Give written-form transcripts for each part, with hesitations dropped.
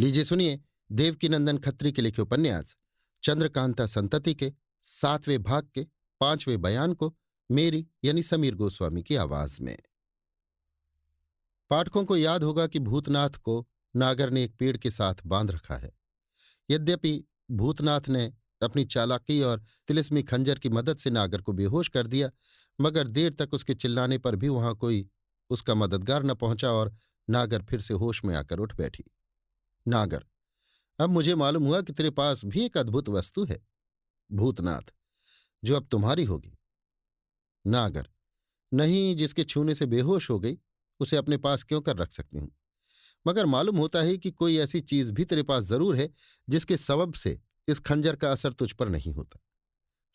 लीजिए सुनिए देवकीनंदन खत्री के लिखे उपन्यास चंद्रकांता संतति के 7वें भाग के 5वें बयान को मेरी यानी समीर गोस्वामी की आवाज में। पाठकों को याद होगा कि भूतनाथ को नागर ने एक पेड़ के साथ बांध रखा है। यद्यपि भूतनाथ ने अपनी चालाकी और तिलिस्मी खंजर की मदद से नागर को बेहोश कर दिया, मगर देर तक उसके चिल्लाने पर भी वहां कोई उसका मददगार न पहुंचा और नागर फिर से होश में आकर उठ बैठी। नागर: अब मुझे मालूम हुआ कि तेरे पास भी एक अद्भुत वस्तु है। भूतनाथ: जो अब तुम्हारी होगी। नागर: नहीं, जिसके छूने से बेहोश हो गई उसे अपने पास क्यों कर रख सकती हूं, मगर मालूम होता है कि कोई ऐसी चीज भी तेरे पास जरूर है जिसके सबब से इस खंजर का असर तुझ पर नहीं होता।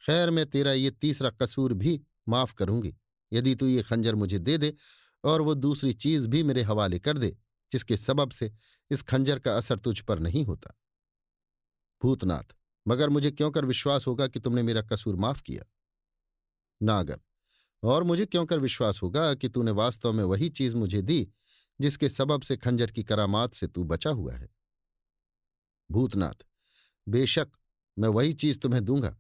खैर, मैं तेरा ये तीसरा कसूर भी माफ करूंगी यदि तू ये खंजर मुझे दे दे और वो दूसरी चीज भी मेरे हवाले कर दे जिसके सबब से इस खंजर का असर तुझ पर नहीं होता। भूतनाथ: मगर मुझे क्यों कर विश्वास होगा कि तुमने मेरा कसूर माफ किया। नागर: और मुझे क्यों कर विश्वास होगा कि तूने वास्तव में वही चीज मुझे दी जिसके सबब से खंजर की करामात से तू बचा हुआ है। भूतनाथ: बेशक, मैं वही चीज तुम्हें दूंगा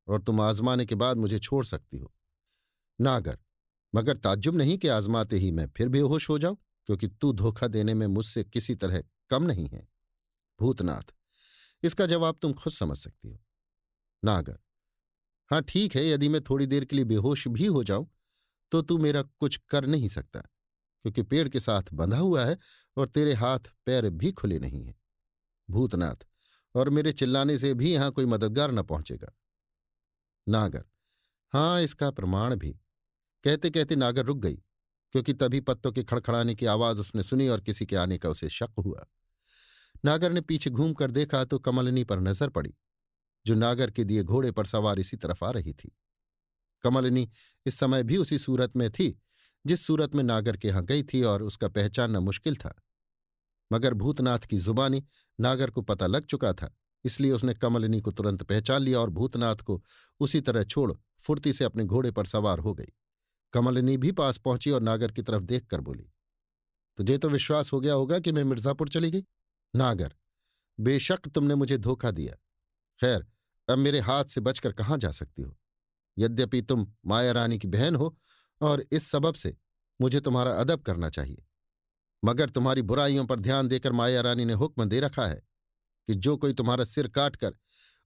और तुम आजमाने के बाद मुझे छोड़ सकती हो। नागर: मगर ताज्जुब नहीं कि आजमाते ही मैं फिर बेहोश हो जाऊं, क्योंकि तू धोखा देने में मुझसे किसी तरह कम नहीं है। भूतनाथ: इसका जवाब तुम खुद समझ सकती हो। नागर: हाँ ठीक है, यदि मैं थोड़ी देर के लिए बेहोश भी हो जाऊं तो तू मेरा कुछ कर नहीं सकता, क्योंकि पेड़ के साथ बंधा हुआ है और तेरे हाथ पैर भी खुले नहीं हैं। भूतनाथ: और मेरे चिल्लाने से भी यहां कोई मददगार न पहुंचेगा। नागर: हाँ, इसका प्रमाण भी। कहते कहते नागर रुक गई, क्योंकि तभी पत्तों के खड़खड़ाने की आवाज उसने सुनी और किसी के आने का उसे शक हुआ। नागर ने पीछे घूम कर देखा तो कमलिनी पर नजर पड़ी, जो नागर के दिए घोड़े पर सवार इसी तरफ आ रही थी। कमलिनी इस समय भी उसी सूरत में थी जिस सूरत में नागर के यहां गई थी और उसका पहचानना मुश्किल था, मगर भूतनाथ की जुबानी नागर को पता लग चुका था, इसलिए उसने कमलिनी को तुरंत पहचान लिया और भूतनाथ को उसी तरह छोड़ फुर्ती से अपने घोड़े पर सवार हो गई। कमलिनी भी पास पहुंची और नागर की तरफ देखकर बोली, तुझे तो विश्वास हो गया होगा कि मैं मिर्जापुर चली गई। नागर: बेशक तुमने मुझे धोखा दिया। खैर, अब मेरे हाथ से बचकर कहाँ जा सकती हो। यद्यपि तुम माया रानी की बहन हो और इस सबब से मुझे तुम्हारा अदब करना चाहिए, मगर तुम्हारी बुराइयों पर ध्यान देकर माया रानी ने हुक्म दे रखा है कि जो कोई तुम्हारा सिर काट कर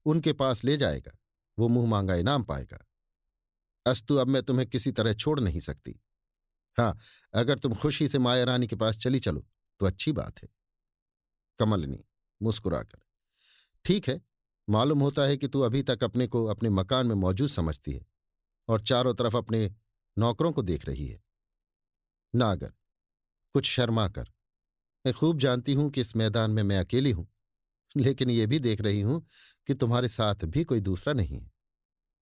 उनके पास ले जाएगा वो मुंह मांगा इनाम पाएगा। अस्तु, अब मैं तुम्हें किसी तरह छोड़ नहीं सकती। हाँ, अगर तुम खुशी से माया रानी के पास चली चलो तो अच्छी बात है। कमलिनी मुस्कुराकर: ठीक है, मालूम होता है कि तू अभी तक अपने को अपने मकान में मौजूद समझती है और चारों तरफ अपने नौकरों को देख रही है। नागर कुछ शर्मा कर: मैं खूब जानती हूं कि इस मैदान में मैं अकेली हूं, लेकिन ये भी देख रही हूं कि तुम्हारे साथ भी कोई दूसरा नहीं है।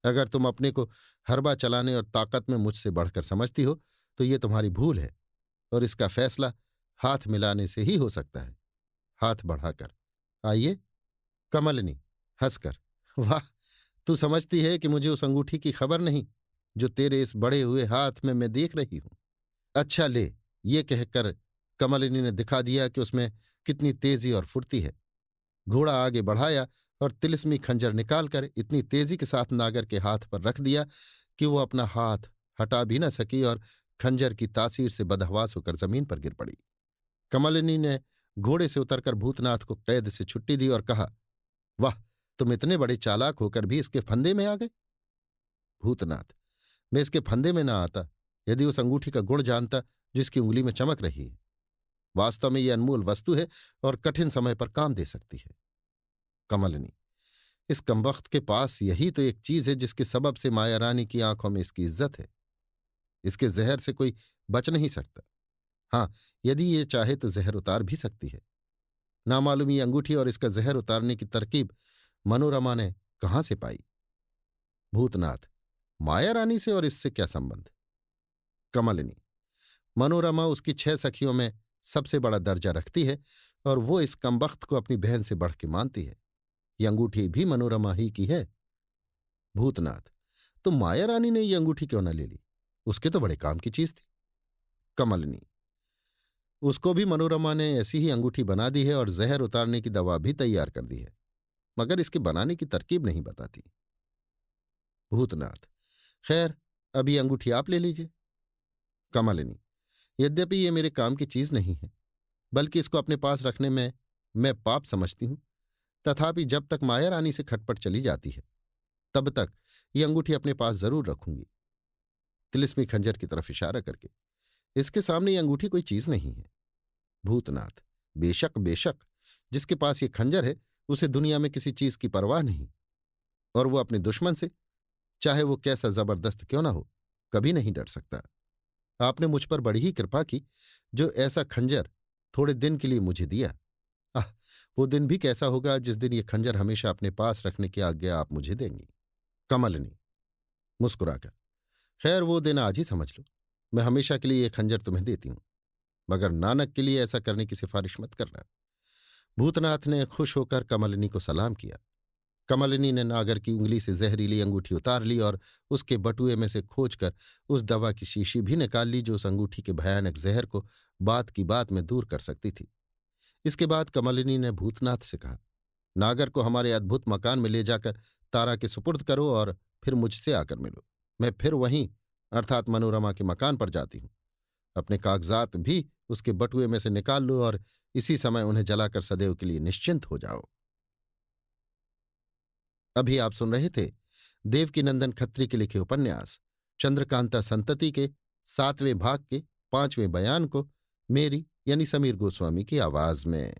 अगर तुम अपने को हरबा चलाने और ताकत में मुझसे बढ़कर समझती हो तो ये तुम्हारी भूल है, और इसका फैसला हाथ मिलाने से ही हो सकता है। हाथ बढ़ाकर: आइए। कमलिनी हंसकर: वाह, तू समझती है कि मुझे उस अंगूठी की खबर नहीं जो तेरे इस बड़े हुए हाथ में मैं देख रही हूं। अच्छा ले, ये कहकर कमलिनी ने दिखा दिया कि उसमें कितनी तेजी और फुर्ती है। घोड़ा आगे बढ़ाया और तिलिस्मी खंजर निकालकर इतनी तेजी के साथ नागर के हाथ पर रख दिया कि वो अपना हाथ हटा भी न सकी और खंजर की तासीर से बदहवास होकर जमीन पर गिर पड़ी। कमलिनी ने घोड़े से उतरकर भूतनाथ को कैद से छुट्टी दी और कहा, वाह, तुम इतने बड़े चालाक होकर भी इसके फंदे में आ गए। भूतनाथ: मैं इसके फंदे में ना आता यदि उस अंगूठी का गुण जानता जिसकी उंगली में चमक रही है। वास्तव में यह अनमोल वस्तु है और कठिन समय पर काम दे सकती है। कमलिनी: इस कमबख्त के पास यही तो एक चीज है जिसके सबब से माया रानी की आंखों में इसकी इज्जत है। इसके जहर से कोई बच नहीं सकता। हाँ, यदि ये चाहे तो जहर उतार भी सकती है। नामालूम ये अंगूठी और इसका जहर उतारने की तरकीब मनोरमा ने कहां से पाई। भूतनाथ: माया रानी से और इससे क्या संबंध। कमलिनी: मनोरमा उसकी 6 सखियों में सबसे बड़ा दर्जा रखती है और वो इस कमबख्त को अपनी बहन से बढ़ के मानती है। ये अंगूठी भी मनोरमा ही की है। भूतनाथ: तो माया रानी ने ये अंगूठी क्यों न ले ली, उसके तो बड़े काम की चीज थी। कमलिनी: उसको भी मनोरमा ने ऐसी ही अंगूठी बना दी है और जहर उतारने की दवा भी तैयार कर दी है, मगर इसके बनाने की तरकीब नहीं बताती। भूतनाथ: खैर, अभी अंगूठी आप ले लीजिए। कमलिनी: यद्यपि ये मेरे काम की चीज नहीं है, बल्कि इसको अपने पास रखने में मैं पाप समझती हूं, तथापि जब तक माया रानी से खटपट चली जाती है तब तक ये अंगूठी अपने पास जरूर रखूंगी। तिलिस्मी खंजर की तरफ इशारा करके: इसके सामने ये अंगूठी कोई चीज नहीं है। भूतनाथ: बेशक बेशक, जिसके पास ये खंजर है उसे दुनिया में किसी चीज की परवाह नहीं, और वो अपने दुश्मन से, चाहे वो कैसा जबरदस्त क्यों ना हो, कभी नहीं डर सकता। आपने मुझ पर बड़ी ही कृपा की जो ऐसा खंजर थोड़े दिन के लिए मुझे दिया। आह, वो दिन भी कैसा होगा जिस दिन ये खंजर हमेशा अपने पास रखने की आज्ञा आप मुझे देंगी। कमलिनी मुस्कुराकर: खैर, वो दिन आज ही समझ लो। मैं हमेशा के लिए ये खंजर तुम्हें देती हूं, मगर नानक के लिए ऐसा करने की सिफारिश मत करना। भूतनाथ ने खुश होकर कमलिनी को सलाम किया। कमलिनी ने नागर की उंगली से जहरीली अंगूठी उतार ली और उसके बटुए में से खोजकर उस दवा की शीशी भी निकाल ली जो उस अंगूठी के भयानक जहर को बात की बात में दूर कर सकती थी। इसके बाद कमलिनी ने भूतनाथ से कहा, नागर को हमारे अद्भुत मकान में ले जाकर तारा के सुपुर्द करो और फिर मुझसे आकर मिलो। मैं फिर वहीं, अर्थात मनोरमा के मकान पर जाती हूं। अपने कागजात भी उसके बटुए में से निकाल लो और इसी समय उन्हें जलाकर सदैव के लिए निश्चिंत हो जाओ। अभी आप सुन रहे थे देवकीनंदन खत्री के लिखे उपन्यास चंद्रकांता संतति के 7वें भाग के 5वें बयान को मेरी यानी समीर गोस्वामी की आवाज में।